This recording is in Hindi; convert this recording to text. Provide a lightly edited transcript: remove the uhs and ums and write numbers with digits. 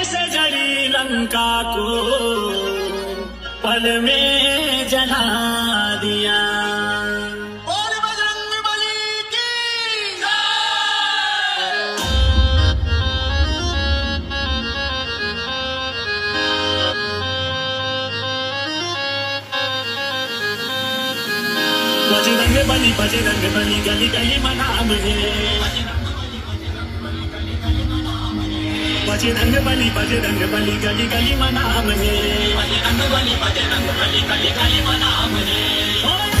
से जड़ी लंका को पल में जला दिया। बोल बजरंग बली की बजरंग बली गली गली मनाम है। बजरंग बली गली गली मनाम है। बजरंग बली गली गली मनाम है।